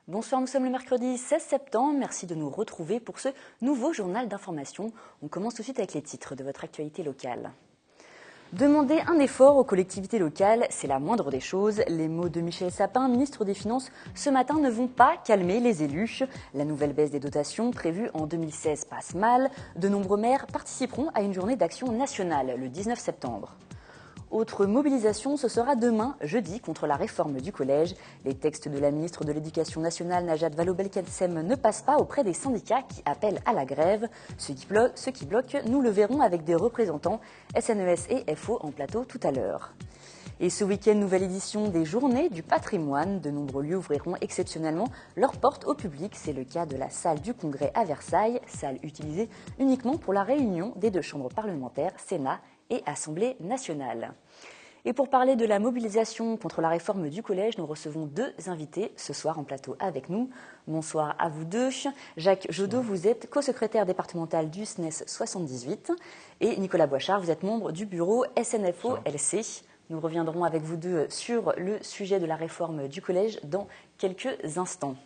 Bonsoir, nous sommes le mercredi 16 septembre. Merci de nous retrouver pour ce nouveau journal d'information. On commence tout de suite avec les titres de votre actualité locale. Demander un effort aux collectivités locales, c'est la moindre des choses. Les mots de Michel Sapin, ministre des Finances, ce matin ne vont pas calmer les élus. La nouvelle baisse des dotations prévue en 2016 passe mal. De nombreux maires participeront à une journée d'action nationale le 19 septembre. Autre mobilisation, ce sera demain, jeudi, contre la réforme du collège. Les textes de la ministre de l'Éducation nationale, Najat Vallaud-Belkacem, ne passent pas auprès des syndicats qui appellent à la grève. Ce qui bloque, nous le verrons avec des représentants SNES et FO en plateau tout à l'heure. Et ce week-end, nouvelle édition des Journées du patrimoine. De nombreux lieux ouvriront exceptionnellement leurs portes au public. C'est le cas de la salle du Congrès à Versailles, salle utilisée uniquement pour la réunion des deux chambres parlementaires, Sénat et Assemblée nationale. Et pour parler de la mobilisation contre la réforme du collège, nous recevons deux invités ce soir en plateau avec nous. Bonsoir à vous deux. Jacques Jodot, vous êtes co-secrétaire départemental du SNES 78 et Nicolas Boichard, vous êtes membre du bureau SNFO-LC. Nous reviendrons avec vous deux sur le sujet de la réforme du collège dans quelques instants.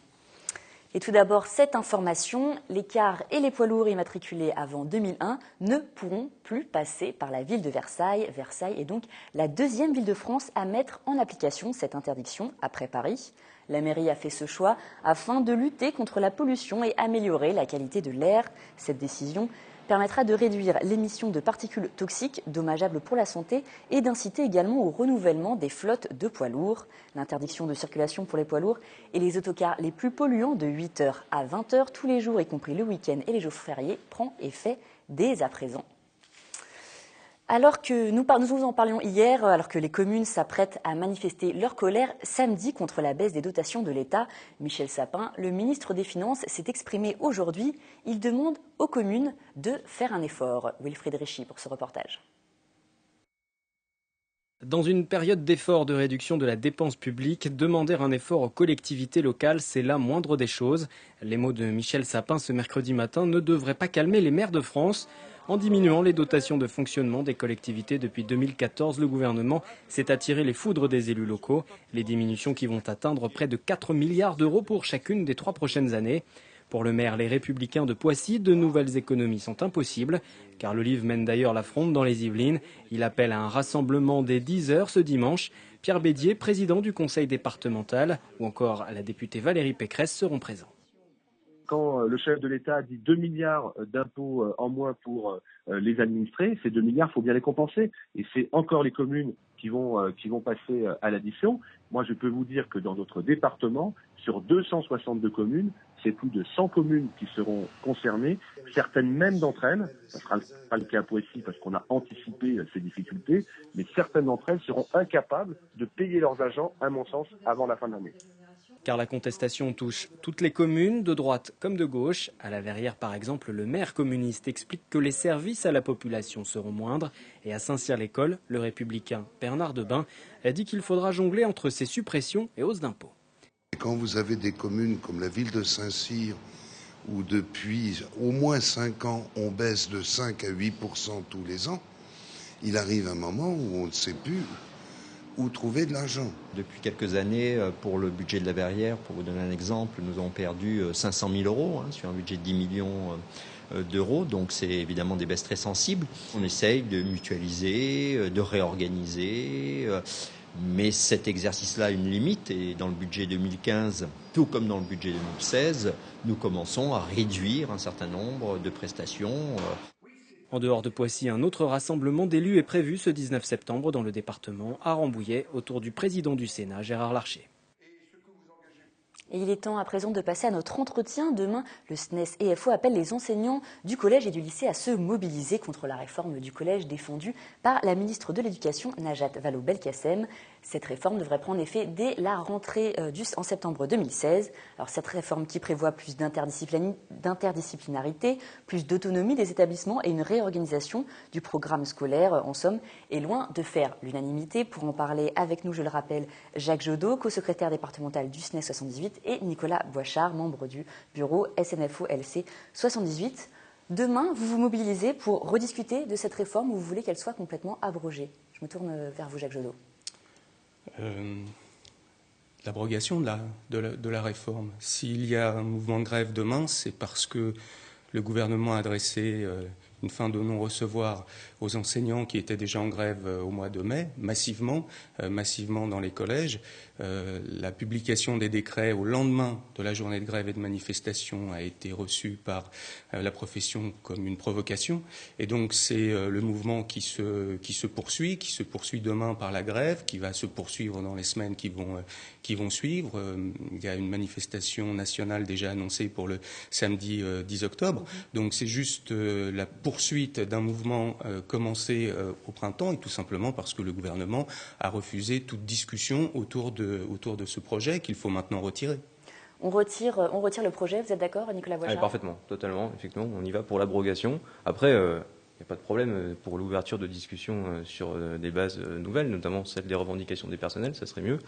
Et tout d'abord, cette information, les cars et les poids lourds immatriculés avant 2001 ne pourront plus passer par la ville de Versailles. Versailles est donc la deuxième ville de France à mettre en application cette interdiction après Paris. La mairie a fait ce choix afin de lutter contre la pollution et améliorer la qualité de l'air. Cette décision permettra de réduire l'émission de particules toxiques dommageables pour la santé et d'inciter également au renouvellement des flottes de poids lourds. L'interdiction de circulation pour les poids lourds et les autocars les plus polluants de 8h à 20h tous les jours, y compris le week-end et les jours fériés, prend effet dès à présent. Alors que nous vous en parlions hier, alors que les communes s'apprêtent à manifester leur colère samedi contre la baisse des dotations de l'État, Michel Sapin, le ministre des Finances, s'est exprimé aujourd'hui. Il demande aux communes de faire un effort. Wilfried Réchy pour ce reportage. Dans une période d'effort de réduction de la dépense publique, demander un effort aux collectivités locales, c'est la moindre des choses. Les mots de Michel Sapin ce mercredi matin ne devraient pas calmer les maires de France. En diminuant les dotations de fonctionnement des collectivités depuis 2014, le gouvernement s'est attiré les foudres des élus locaux. Les diminutions qui vont atteindre près de 4 milliards d'euros pour chacune des 3 prochaines années. Pour le maire Les Républicains de Poissy, de nouvelles économies sont impossibles. Carl Olive mène d'ailleurs la fronde dans les Yvelines. Il appelle à un rassemblement dès 10h ce dimanche. Pierre Bédier, président du conseil départemental, ou encore la députée Valérie Pécresse seront présents. Quand le chef de l'État dit 2 milliards d'impôts en moins pour les administrés, ces 2 milliards, il faut bien les compenser. Et c'est encore les communes qui vont passer à l'addition. Moi, je peux vous dire que dans notre département, sur 262 communes, c'est plus de 100 communes qui seront concernées. Certaines même d'entre elles, ça ne sera pas le cas pour ici parce qu'on a anticipé ces difficultés, mais certaines d'entre elles seront incapables de payer leurs agents, à mon sens, avant la fin de l'année. Car la contestation touche toutes les communes, de droite comme de gauche. À la Verrière, par exemple, le maire communiste explique que les services à la population seront moindres. Et à Saint-Cyr-l'École, le républicain Bernard Debain a dit qu'il faudra jongler entre ces suppressions et hausses d'impôts. Quand vous avez des communes comme la ville de Saint-Cyr, où depuis au moins 5 ans, on baisse de 5 à 8% tous les ans, il arrive un moment où on ne sait plus où trouver de l'argent. Depuis quelques années, pour le budget de la Verrière, pour vous donner un exemple, nous avons perdu 500 000 euros sur un budget de 10 millions d'euros. Donc c'est évidemment des baisses très sensibles. On essaye de mutualiser, de réorganiser. Mais cet exercice-là a une limite. Et dans le budget 2015, tout comme dans le budget 2016, nous commençons à réduire un certain nombre de prestations. En dehors de Poissy, un autre rassemblement d'élus est prévu ce 19 septembre dans le département, à Rambouillet, autour du président du Sénat, Gérard Larcher. Et il est temps à présent de passer à notre entretien. Demain, le SNES et FO appellent les enseignants du collège et du lycée à se mobiliser contre la réforme du collège défendue par la ministre de l'Éducation, Najat Vallaud-Belkacem. Cette réforme devrait prendre effet dès la rentrée en septembre 2016. Alors cette réforme qui prévoit plus d'interdisciplinarité, plus d'autonomie des établissements et une réorganisation du programme scolaire, en somme, est loin de faire l'unanimité. Pour en parler avec nous, je le rappelle, Jacques Jodot, co-secrétaire départemental du SNES 78 et Nicolas Boichard, membre du bureau SNFO-LC 78. Demain, vous vous mobilisez pour rediscuter de cette réforme ou vous voulez qu'elle soit complètement abrogée? Je me tourne vers vous, Jacques Jodot. L'abrogation de la réforme. S'il y a un mouvement de grève demain, c'est parce que le gouvernement a adressé une fin de non-recevoir aux enseignants qui étaient déjà en grève au mois de mai, massivement dans les collèges. La publication des décrets au lendemain de la journée de grève et de manifestation a été reçue par la profession comme une provocation. Et donc c'est le mouvement qui se poursuit demain par la grève, qui va se poursuivre dans les semaines qui vont suivre. Il y a une manifestation nationale déjà annoncée pour le samedi 10 octobre. Donc c'est juste la poursuite d'un mouvement commencé au printemps, et tout simplement parce que le gouvernement a refusé toute discussion autour de ce projet qu'il faut maintenant retirer. On retire le projet, vous êtes d'accord, Nicolas Boichard? Oui, parfaitement, totalement, effectivement, on y va pour l'abrogation. Après, il n'y a pas de problème pour l'ouverture de discussions sur des bases nouvelles, notamment celle des revendications des personnels, ça serait mieux.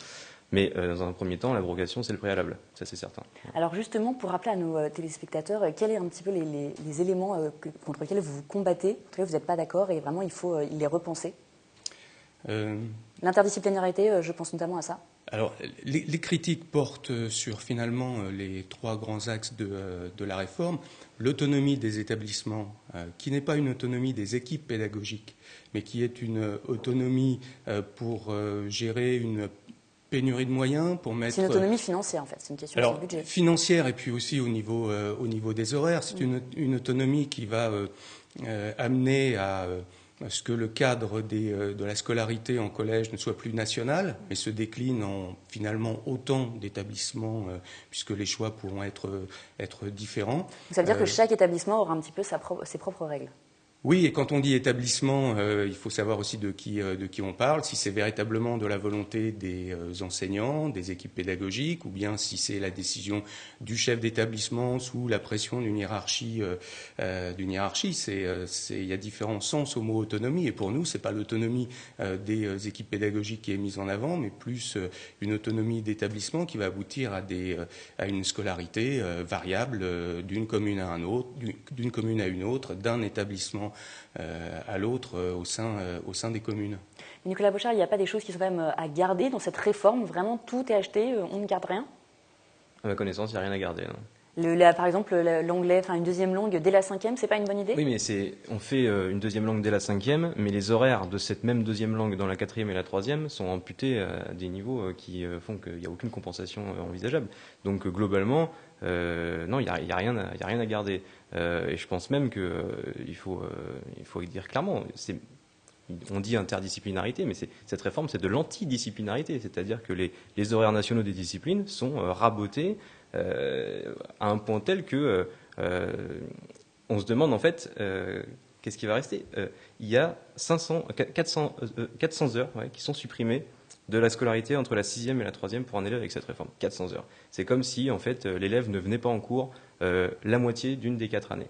Mais dans un premier temps, l'abrogation, c'est le préalable, ça c'est certain. Alors justement, pour rappeler à nos téléspectateurs, quels sont un petit peu les éléments contre lesquels vous vous combattez, en tout cas vous n'êtes pas d'accord et vraiment il faut les repenser? L'interdisciplinarité, je pense notamment à ça. Alors, les critiques portent sur finalement les trois grands axes de la réforme. L'autonomie des établissements, qui n'est pas une autonomie des équipes pédagogiques, mais qui est une autonomie pour gérer une pénurie de moyens, pour mettre... C'est une autonomie financière en fait, c'est une question de budget. Financière et puis aussi au niveau des horaires. C'est une autonomie qui va amener à ce que le cadre de la scolarité en collège ne soit plus national, mais se décline en finalement autant d'établissements, puisque les choix pourront être différents. Donc ça veut dire que chaque établissement aura un petit peu ses propres règles? Oui, et quand on dit établissement, il faut savoir aussi de qui on parle, si c'est véritablement de la volonté des enseignants, des équipes pédagogiques, ou bien si c'est la décision du chef d'établissement sous la pression d'une hiérarchie. Il y a différents sens au mot autonomie, et pour nous, c'est pas l'autonomie des équipes pédagogiques qui est mise en avant, mais plus une autonomie d'établissement qui va aboutir à une scolarité variable d'une commune à une autre, d'un établissement à l'autre au sein des communes. Nicolas Boichard, il n'y a pas des choses qui sont quand même à garder dans cette réforme? Vraiment, tout est acheté, on ne garde rien? À ma connaissance, il n'y a rien à garder. Par exemple, l'anglais, une deuxième langue dès la 5e, c'est pas une bonne idée? Oui, mais on fait une deuxième langue dès la 5e, mais les horaires de cette même deuxième langue dans la 4e et la 3e sont amputés à des niveaux qui font qu'il n'y a aucune compensation envisageable. Donc globalement, non, il n'y a rien à garder. Et je pense même qu'il faut dire clairement, on dit interdisciplinarité, mais cette réforme, c'est de l'antidisciplinarité. C'est-à-dire que les horaires nationaux des disciplines sont rabotés à un point tel que on se demande en fait qu'est-ce qui va rester. Il y a 400 heures qui sont supprimées de la scolarité entre la 6e et la 3e pour un élève avec cette réforme. 400 heures. C'est comme si en fait l'élève ne venait pas en cours la moitié d'une des 4 années.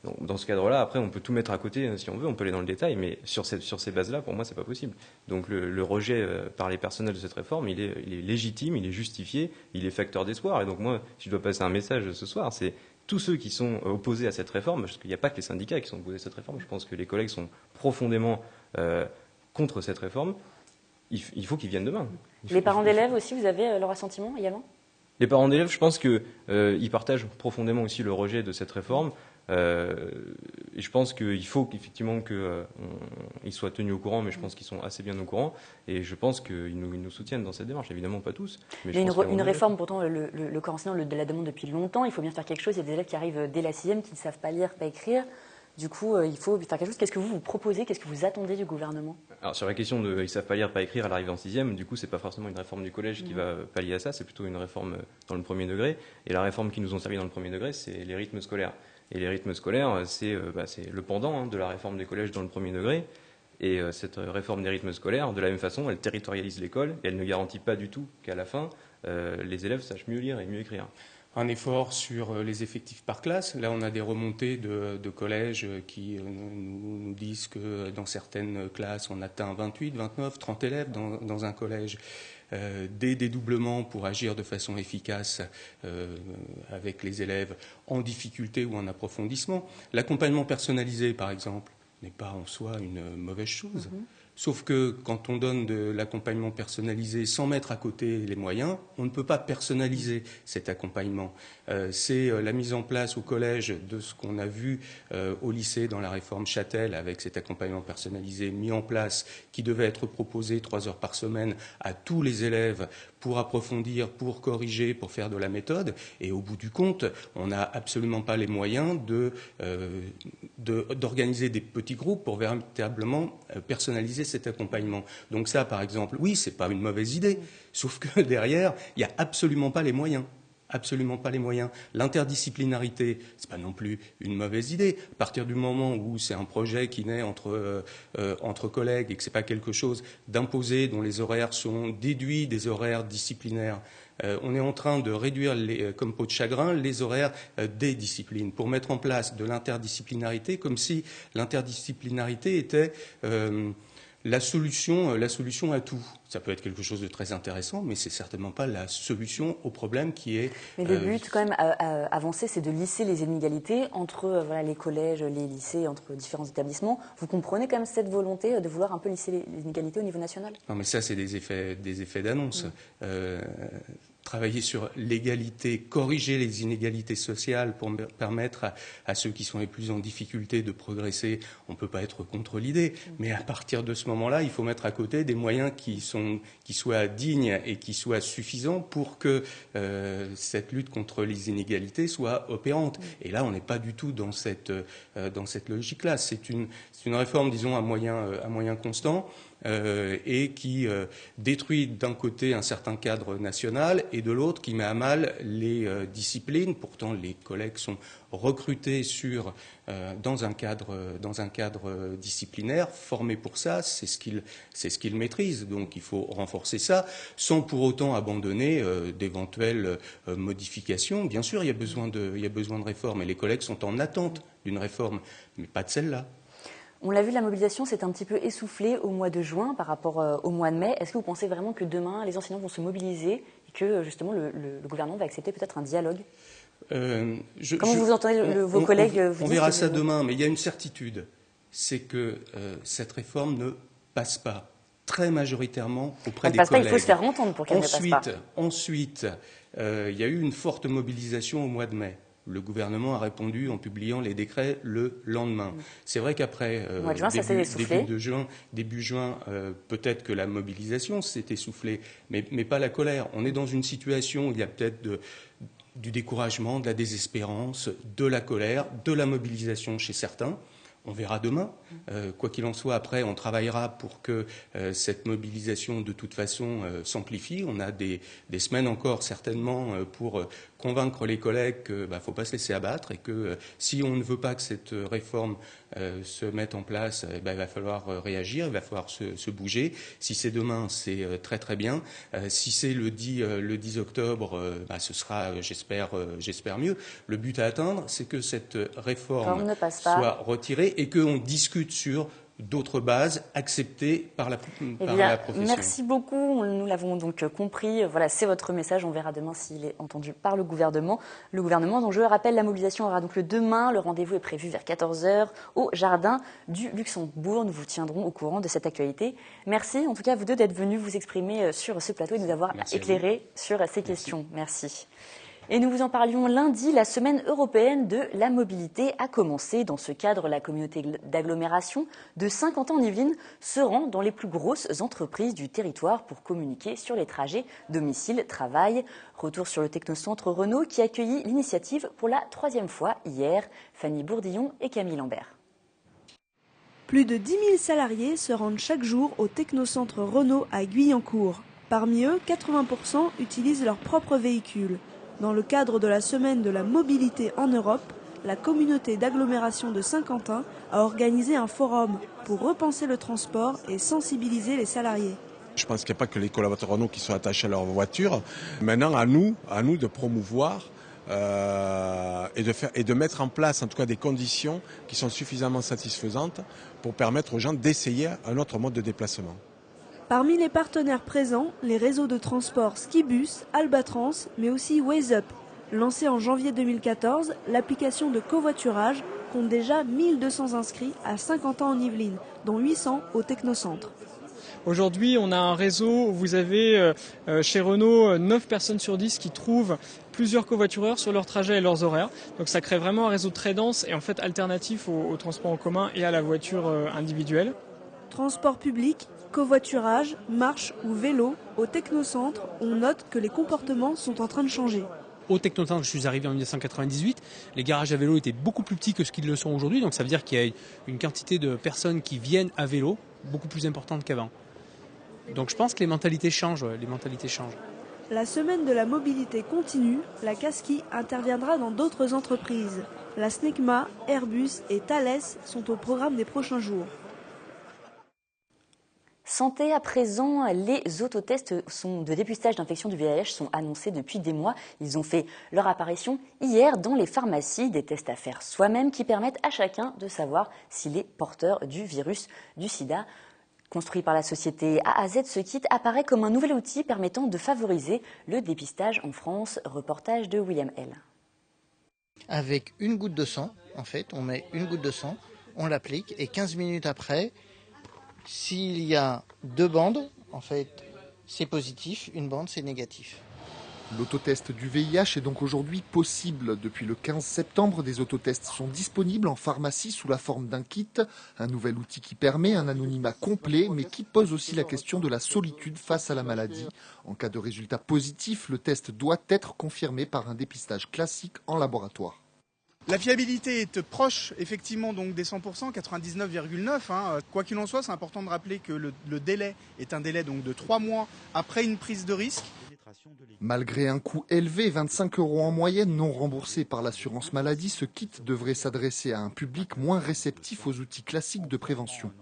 Donc, dans ce cadre-là, après, on peut tout mettre à côté si on veut, on peut aller dans le détail, mais sur ces bases-là, pour moi, c'est pas possible. Donc le rejet par les personnels de cette réforme, il est légitime, il est justifié, il est facteur d'espoir. Et donc moi, si je dois passer un message ce soir, c'est tous ceux qui sont opposés à cette réforme, parce qu'il n'y a pas que les syndicats qui sont opposés à cette réforme, je pense que les collègues sont profondément contre cette réforme, il faut qu'ils viennent demain. Les parents d'élèves aussi, vous avez leur assentiment également? Les parents d'élèves, je pense qu'ils partagent profondément aussi le rejet de cette réforme. Et je pense qu'il faut qu'effectivement qu'ils soient tenus au courant, mais je pense qu'ils sont assez bien au courant. Et je pense qu'ils nous soutiennent dans cette démarche. Évidemment, pas tous. Mais une réforme, pourtant, le corps enseignant la demande depuis longtemps. Il faut bien faire quelque chose. Il y a des élèves qui arrivent dès la 6e qui ne savent pas lire, pas écrire. Du coup, il faut faire quelque chose. Qu'est-ce que vous proposez? Qu'est-ce que vous attendez du gouvernement? Alors, sur la question de ils ne savent pas lire, pas écrire à l'arrivée en 6e, du coup, c'est pas forcément une réforme du collège qui va pallier à ça. C'est plutôt une réforme dans le premier degré. Et la réforme qui nous ont servi dans le premier degré, c'est les rythmes scolaires. Et les rythmes scolaires, c'est le pendant de la réforme des collèges dans le premier degré. Et cette réforme des rythmes scolaires, de la même façon, elle territorialise l'école et elle ne garantit pas du tout qu'à la fin, les élèves sachent mieux lire et mieux écrire. Un effort sur les effectifs par classe. Là, on a des remontées de collèges qui nous disent que dans certaines classes, on atteint 28, 29, 30 élèves dans un collège. des dédoublements pour agir de façon efficace avec les élèves en difficulté ou en approfondissement. L'accompagnement personnalisé, par exemple, n'est pas en soi une mauvaise chose. Sauf que quand on donne de l'accompagnement personnalisé sans mettre à côté les moyens, on ne peut pas personnaliser cet accompagnement. C'est la mise en place au collège de ce qu'on a vu au lycée dans la réforme Châtel avec cet accompagnement personnalisé mis en place qui devait être proposé 3 heures par semaine à tous les élèves pour approfondir, pour corriger, pour faire de la méthode. Et au bout du compte, on n'a absolument pas les moyens d'organiser des petits groupes pour véritablement personnaliser cet accompagnement. Donc ça, par exemple, oui, c'est pas une mauvaise idée, sauf que derrière, il n'y a absolument pas les moyens. Absolument pas les moyens. L'interdisciplinarité, c'est pas non plus une mauvaise idée. À partir du moment où c'est un projet qui naît entre collègues et que c'est pas quelque chose d'imposé dont les horaires sont déduits des horaires disciplinaires, on est en train de réduire comme peau de chagrin les horaires des disciplines pour mettre en place de l'interdisciplinarité comme si l'interdisciplinarité était la solution à tout. Ça peut être quelque chose de très intéressant, mais c'est certainement pas la solution au problème qui est... Mais le but, quand même, avancé, c'est de lisser les inégalités entre les collèges, les lycées, entre différents établissements. Vous comprenez quand même cette volonté de vouloir un peu lisser les inégalités au niveau national? Non, mais ça, c'est des effets d'annonce. Travailler sur l'égalité, corriger les inégalités sociales pour permettre à ceux qui sont les plus en difficulté de progresser, on ne peut pas être contre l'idée. Mais à partir de ce moment-là, il faut mettre à côté des moyens qui soient dignes et qui soient suffisants pour que cette lutte contre les inégalités soit opérante. Et là, on n'est pas du tout dans cette logique-là. C'est une réforme, disons, à moyen constant. Et qui détruit d'un côté un certain cadre national et de l'autre qui met à mal les disciplines. Pourtant, les collègues sont recrutés dans un cadre disciplinaire, formés pour ça, c'est ce qu'ils maîtrisent. Donc il faut renforcer ça, sans pour autant abandonner d'éventuelles modifications. Bien sûr, il y a besoin de réformes, et les collègues sont en attente d'une réforme, mais pas de celle-là. On l'a vu, la mobilisation s'est un petit peu essoufflée au mois de juin par rapport au mois de mai. Est-ce que vous pensez vraiment que demain, les enseignants vont se mobiliser et que, justement, le gouvernement va accepter peut-être un dialogue? Comment vous entendez vos collègues vous dire? On verra ça demain, mais il y a une certitude, c'est que cette réforme ne passe pas très majoritairement auprès des collègues. Pas, il faut se faire entendre pour qu'elle ne passe pas. Ensuite, il y a eu une forte mobilisation au mois de mai. Le gouvernement a répondu en publiant les décrets le lendemain. C'est vrai qu'après, début juin, peut-être que la mobilisation s'est essoufflée, mais pas la colère. On est dans une situation où il y a peut-être du découragement, de la désespérance, de la colère, de la mobilisation chez certains. On verra demain. Quoi qu'il en soit, après, on travaillera pour que cette mobilisation, de toute façon, s'amplifie. On a des semaines encore, certainement, pour convaincre les collègues qu'il ne faut pas se laisser abattre et que si on ne veut pas que cette réforme se mette en place, il va falloir réagir, il va falloir se bouger. Si c'est demain, c'est très très bien. Si c'est le 10 octobre, ce sera, j'espère mieux. Le but à atteindre, c'est que cette réforme soit retirée et qu'on discute sur d'autres bases acceptées par la profession. Merci beaucoup, nous l'avons donc compris. Voilà, c'est votre message, on verra demain s'il est entendu par le gouvernement. Le gouvernement, dont je le rappelle, la mobilisation aura donc le demain. Le rendez-vous est prévu vers 14h au jardin du Luxembourg. Nous vous tiendrons au courant de cette actualité. Merci en tout cas à vous deux d'être venus vous exprimer sur ce plateau et de nous avoir éclairé sur ces questions. Merci. Et nous vous en parlions lundi, la semaine européenne de la mobilité a commencé. Dans ce cadre, la communauté d'agglomération de Saint-Quentin-en-Yvelines se rend dans les plus grosses entreprises du territoire pour communiquer sur les trajets domicile-travail. Retour sur le technocentre Renault qui accueillit l'initiative pour la 3e fois hier. Fanny Bourdillon et Camille Lambert. Plus de 10 000 salariés se rendent chaque jour au technocentre Renault à Guyancourt. Parmi eux, 80% utilisent leur propre véhicule. Dans le cadre de la semaine de la mobilité en Europe, la communauté d'agglomération de Saint-Quentin a organisé un forum pour repenser le transport et sensibiliser les salariés. Je pense qu'il n'y a pas que les collaborateurs Renault qui sont attachés à leur voiture. Maintenant, à nous de promouvoir et de mettre en place en tout cas des conditions qui sont suffisamment satisfaisantes pour permettre aux gens d'essayer un autre mode de déplacement. Parmi les partenaires présents, les réseaux de transport Skibus, Albatros, mais aussi WazeUp. Lancée en janvier 2014, l'application de covoiturage compte déjà 1200 inscrits à Saint-Quentin en Yvelines, dont 800 au Technocentre. Aujourd'hui, on a un réseau où vous avez chez Renault 9 personnes sur 10 qui trouvent plusieurs covoitureurs sur leurs trajets et leurs horaires. Donc ça crée vraiment un réseau très dense et en fait alternatif au transport en commun et à la voiture individuelle. Transport public, covoiturage, marche ou vélo, au Technocentre, on note que les comportements sont en train de changer. Au Technocentre, je suis arrivé en 1998, les garages à vélo étaient beaucoup plus petits que ce qu'ils le sont aujourd'hui, donc ça veut dire qu'il y a une quantité de personnes qui viennent à vélo beaucoup plus importante qu'avant. Donc je pense que les mentalités changent, La semaine de la mobilité continue, la Casqui interviendra dans d'autres entreprises. La SNECMA, Airbus et Thales sont au programme des prochains jours. Santé à présent, les autotests de dépistage d'infection du VIH sont annoncés depuis des mois. Ils ont fait leur apparition hier dans les pharmacies, des tests à faire soi-même qui permettent à chacun de savoir s'il est porteur du virus du sida. Construit par la société A à Z, ce kit apparaît comme un nouvel outil permettant de favoriser le dépistage en France. Reportage de William L. Avec une goutte de sang, en fait, on met une goutte de sang, on l'applique et 15 minutes après, s'il y a 2 bandes, en fait, c'est positif, une bande, c'est négatif. L'autotest du VIH est donc aujourd'hui possible. Depuis le 15 septembre, des autotests sont disponibles en pharmacie sous la forme d'un kit, un nouvel outil qui permet un anonymat complet, mais qui pose aussi la question de la solitude face à la maladie. En cas de résultat positif, le test doit être confirmé par un dépistage classique en laboratoire. La fiabilité est proche effectivement donc des 100%, 99,9. Quoi qu'il en soit, c'est important de rappeler que le délai est un délai donc de 3 mois après une prise de risque. Malgré un coût élevé, 25 € en moyenne non remboursés par l'assurance maladie, ce kit devrait s'adresser à un public moins réceptif aux outils classiques de prévention.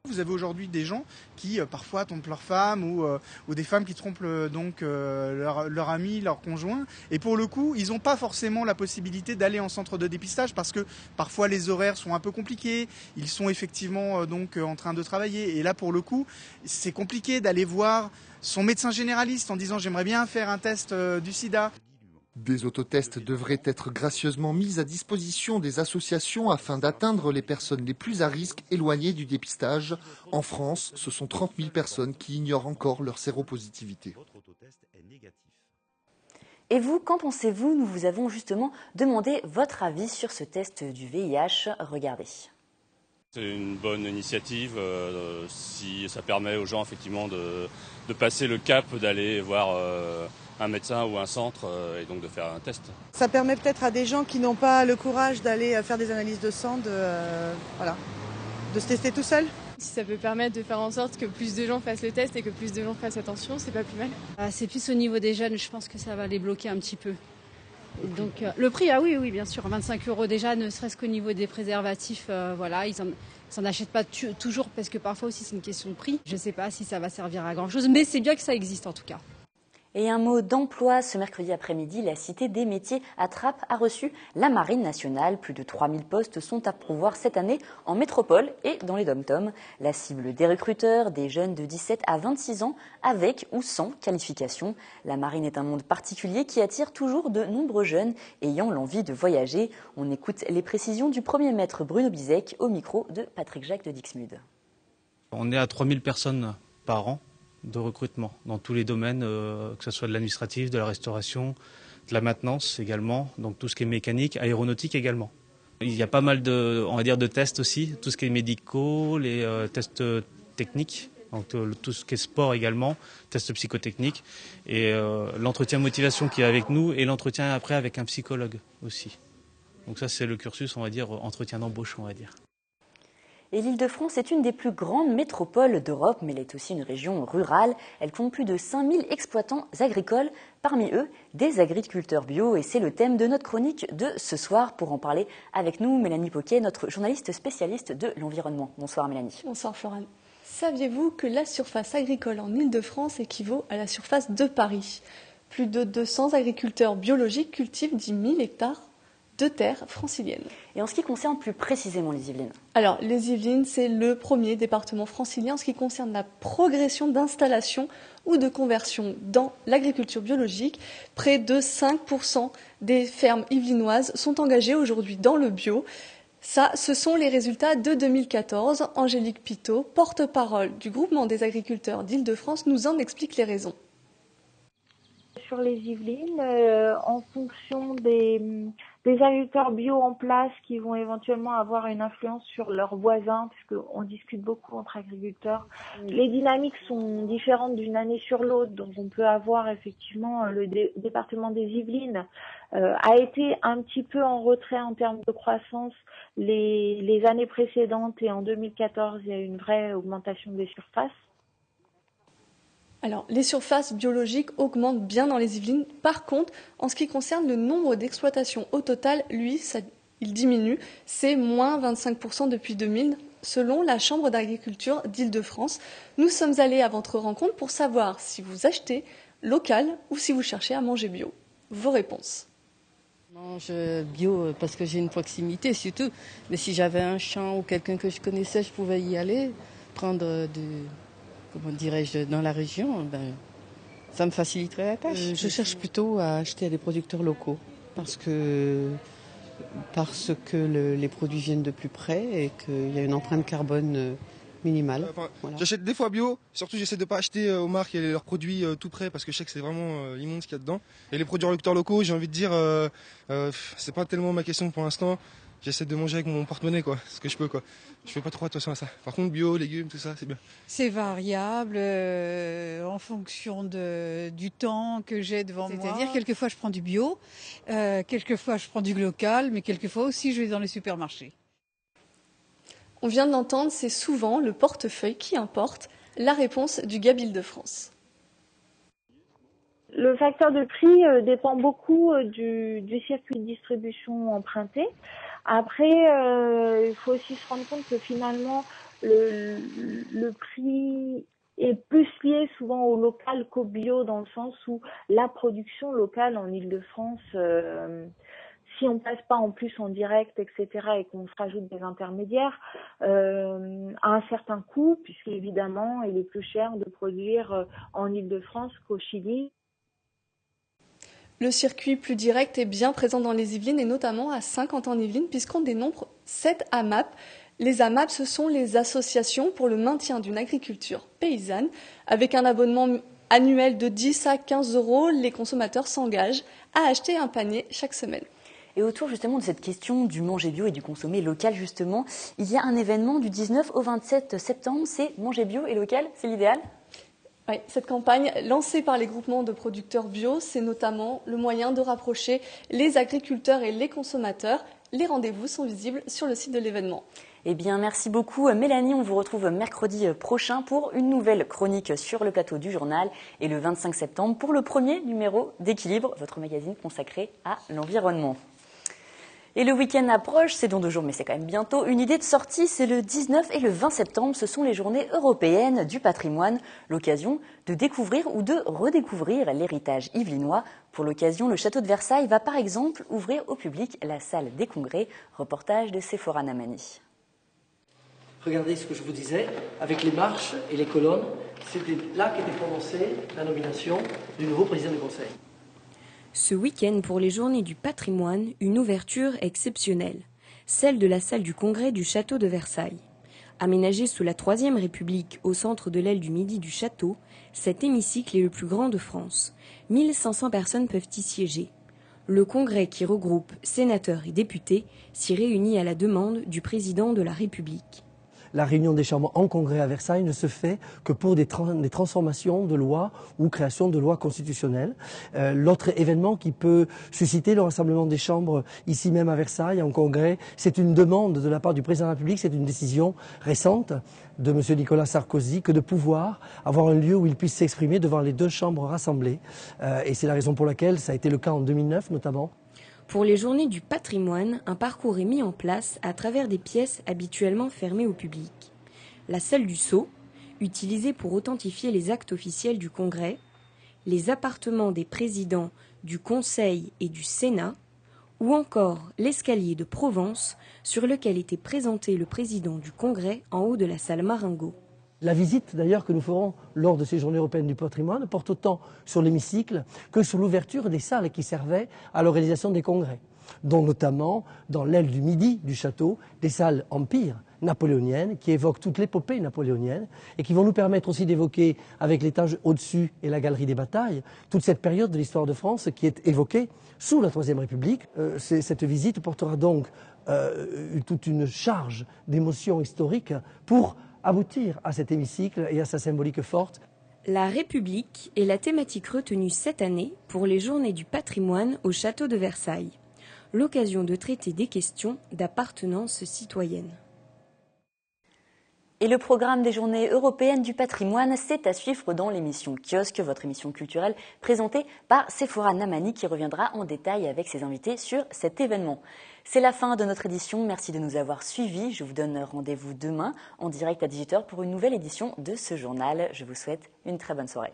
Vous avez aujourd'hui des gens qui parfois trompent leur femme ou des femmes qui trompent leur ami, leur conjoint. Et pour le coup, ils n'ont pas forcément la possibilité d'aller en centre de dépistage parce que parfois les horaires sont un peu compliqués. Ils sont effectivement en train de travailler. Et là, pour le coup, c'est compliqué d'aller voir son médecin généraliste en disant « j'aimerais bien faire un test du sida ». Des autotests devraient être gracieusement mis à disposition des associations afin d'atteindre les personnes les plus à risque éloignées du dépistage. En France, ce sont 30 000 personnes qui ignorent encore leur séropositivité. Et vous, qu'en pensez-vous? Nous vous avons justement demandé votre avis sur ce test du VIH. Regardez. C'est une bonne initiative si ça permet aux gens effectivement de passer le cap d'aller voir un médecin ou un centre et donc de faire un test. Ça permet peut-être à des gens qui n'ont pas le courage d'aller faire des analyses de sang de se tester tout seul. Si ça peut permettre de faire en sorte que plus de gens fassent le test et que plus de gens fassent attention, c'est pas plus mal. C'est plus au niveau des jeunes, je pense que ça va les bloquer un petit peu. Donc le prix, oui, bien sûr, 25 € déjà, ne serait-ce qu'au niveau des préservatifs, ils n'en achètent pas toujours parce que parfois aussi c'est une question de prix. Je ne sais pas si ça va servir à grand-chose, mais c'est bien que ça existe en tout cas. Et un mot d'emploi, ce mercredi après-midi, la Cité des métiers à Trappes a reçu la Marine nationale. Plus de 3000 postes sont à pourvoir cette année en métropole et dans les dom-toms. La cible des recruteurs, des jeunes de 17 à 26 ans, avec ou sans qualification. La Marine est un monde particulier qui attire toujours de nombreux jeunes ayant l'envie de voyager. On écoute les précisions du premier maître Bruno Bizek au micro de Patrick Jacques de Dixmude. On est à 3000 personnes par an de recrutement dans tous les domaines, que ce soit de l'administratif, de la restauration, de la maintenance également, donc tout ce qui est mécanique, aéronautique également. Il y a pas mal de tests aussi, tout ce qui est médicaux, les tests techniques, donc tout ce qui est sport également, tests psychotechniques, et l'entretien motivation qui est avec nous et l'entretien après avec un psychologue aussi. Donc ça c'est le cursus, on va dire, entretien d'embauche, on va dire. Et l'Île-de-France est une des plus grandes métropoles d'Europe, mais elle est aussi une région rurale. Elle compte plus de 5000 exploitants agricoles, parmi eux des agriculteurs bio. Et c'est le thème de notre chronique de ce soir. Pour en parler avec nous, Mélanie Poquet, notre journaliste spécialiste de l'environnement. Bonsoir Mélanie. Bonsoir Florane. Saviez-vous que la surface agricole en Île-de-France équivaut à la surface de Paris? Plus de 200 agriculteurs biologiques cultivent 10 000 hectares de terre francilienne. Et en ce qui concerne plus précisément les Yvelines? Alors, les Yvelines, c'est le premier département francilien en ce qui concerne la progression d'installation ou de conversion dans l'agriculture biologique. Près de 5% des fermes yvelinoises sont engagées aujourd'hui dans le bio. Ça, ce sont les résultats de 2014. Angélique Pitot, porte-parole du groupement des agriculteurs d'Île-de-France, nous en explique les raisons. Sur les Yvelines, en fonction des agriculteurs bio en place qui vont éventuellement avoir une influence sur leurs voisins, puisqu'on discute beaucoup entre agriculteurs. Les dynamiques sont différentes d'une année sur l'autre, donc on peut avoir effectivement le département des Yvelines a été un petit peu en retrait en termes de croissance les années précédentes, et en 2014 il y a eu une vraie augmentation des surfaces. Alors, les surfaces biologiques augmentent bien dans les Yvelines. Par contre, en ce qui concerne le nombre d'exploitations au total, lui, il diminue. C'est moins 25% depuis 2000, selon la Chambre d'agriculture d'Île-de-France. Nous sommes allés à votre rencontre pour savoir si vous achetez local ou si vous cherchez à manger bio. Vos réponses. Je mange bio parce que j'ai une proximité surtout. Mais si j'avais un champ ou quelqu'un que je connaissais, je pouvais y aller, prendre comment dirais-je, dans la région, ça me faciliterait la tâche. Je cherche plutôt à acheter à des producteurs locaux parce que les produits viennent de plus près et qu'il y a une empreinte carbone minimale. Voilà. J'achète des fois bio, surtout j'essaie de ne pas acheter aux marques et leurs produits tout près parce que je sais que c'est vraiment immonde ce qu'il y a dedans. Et les producteurs locaux, j'ai envie de dire, c'est pas tellement ma question pour l'instant. J'essaie de manger avec mon porte-monnaie, ce que je peux, Je fais pas trop attention à ça. Par contre, bio, légumes, tout ça, c'est bien. C'est variable en fonction du temps que j'ai devant moi. C'est-à-dire, quelquefois, je prends du bio, quelquefois, je prends du local, mais quelquefois aussi, je vais dans les supermarchés. On vient de l'entendre, c'est souvent le portefeuille qui importe. La réponse du GAB Île-de-France. Le facteur de prix dépend beaucoup du circuit de distribution emprunté. Après, il faut aussi se rendre compte que finalement, le prix est plus lié souvent au local qu'au bio, dans le sens où la production locale en Île-de-France, si on passe pas en plus en direct, etc., et qu'on se rajoute des intermédiaires, a un certain coût, puisqu'évidemment, il est plus cher de produire en Île-de-France qu'au Chili. Le circuit plus direct est bien présent dans les Yvelines et notamment à Saint-Quentin-en-Yvelines puisqu'on dénombre 7 AMAP. Les AMAP, ce sont les associations pour le maintien d'une agriculture paysanne. Avec un abonnement annuel de 10 à 15 euros, les consommateurs s'engagent à acheter un panier chaque semaine. Et autour justement de cette question du manger bio et du consommer local justement, il y a un événement du 19 au 27 septembre, c'est manger bio et local, c'est l'idéal ? Oui, cette campagne lancée par les groupements de producteurs bio, c'est notamment le moyen de rapprocher les agriculteurs et les consommateurs. Les rendez-vous sont visibles sur le site de l'événement. Eh bien, merci beaucoup Mélanie. On vous retrouve mercredi prochain pour une nouvelle chronique sur le plateau du journal et le 25 septembre pour le premier numéro d'Équilibre, votre magazine consacré à l'environnement. Et le week-end approche, c'est dans 2 jours, mais c'est quand même bientôt. Une idée de sortie, c'est le 19 et le 20 septembre. Ce sont les journées européennes du patrimoine. L'occasion de découvrir ou de redécouvrir l'héritage yvelinois. Pour l'occasion, le château de Versailles va par exemple ouvrir au public la salle des congrès. Reportage de Sephora Namani. Regardez ce que je vous disais, avec les marches et les colonnes, c'était là qu'était prononcée la nomination du nouveau président du Conseil. Ce week-end, pour les Journées du patrimoine, une ouverture exceptionnelle, celle de la salle du congrès du château de Versailles. Aménagé sous la Troisième République au centre de l'aile du Midi du château, cet hémicycle est le plus grand de France. 1500 personnes peuvent y siéger. Le congrès qui regroupe sénateurs et députés s'y réunit à la demande du président de la République. La réunion des chambres en congrès à Versailles ne se fait que pour des transformations de lois ou création de lois constitutionnelles. L'autre événement qui peut susciter le rassemblement des chambres ici même à Versailles en congrès, c'est une demande de la part du président de la République, c'est une décision récente de M. Nicolas Sarkozy que de pouvoir avoir un lieu où il puisse s'exprimer devant les 2 chambres rassemblées. Et c'est la raison pour laquelle ça a été le cas en 2009 notamment. Pour les Journées du patrimoine, un parcours est mis en place à travers des pièces habituellement fermées au public. La salle du Sceau, utilisée pour authentifier les actes officiels du Congrès, les appartements des présidents du Conseil et du Sénat, ou encore l'escalier de Provence sur lequel était présenté le président du Congrès en haut de la salle Marengo. La visite d'ailleurs que nous ferons lors de ces Journées européennes du patrimoine porte autant sur l'hémicycle que sur l'ouverture des salles qui servaient à l'organisation des congrès, dont notamment dans l'aile du midi du château, des salles empire napoléoniennes qui évoquent toute l'épopée napoléonienne et qui vont nous permettre aussi d'évoquer avec l'étage au-dessus et la galerie des batailles toute cette période de l'histoire de France qui est évoquée sous la Troisième République. Cette visite portera donc toute une charge d'émotions historiques pour aboutir à cet hémicycle et à sa symbolique forte. La République est la thématique retenue cette année pour les Journées du patrimoine au château de Versailles. L'occasion de traiter des questions d'appartenance citoyenne. Et le programme des Journées européennes du patrimoine, c'est à suivre dans l'émission Kiosque, votre émission culturelle présentée par Sephora Namani qui reviendra en détail avec ses invités sur cet événement. C'est la fin de notre édition, merci de nous avoir suivis. Je vous donne rendez-vous demain en direct à 18h pour une nouvelle édition de ce journal. Je vous souhaite une très bonne soirée.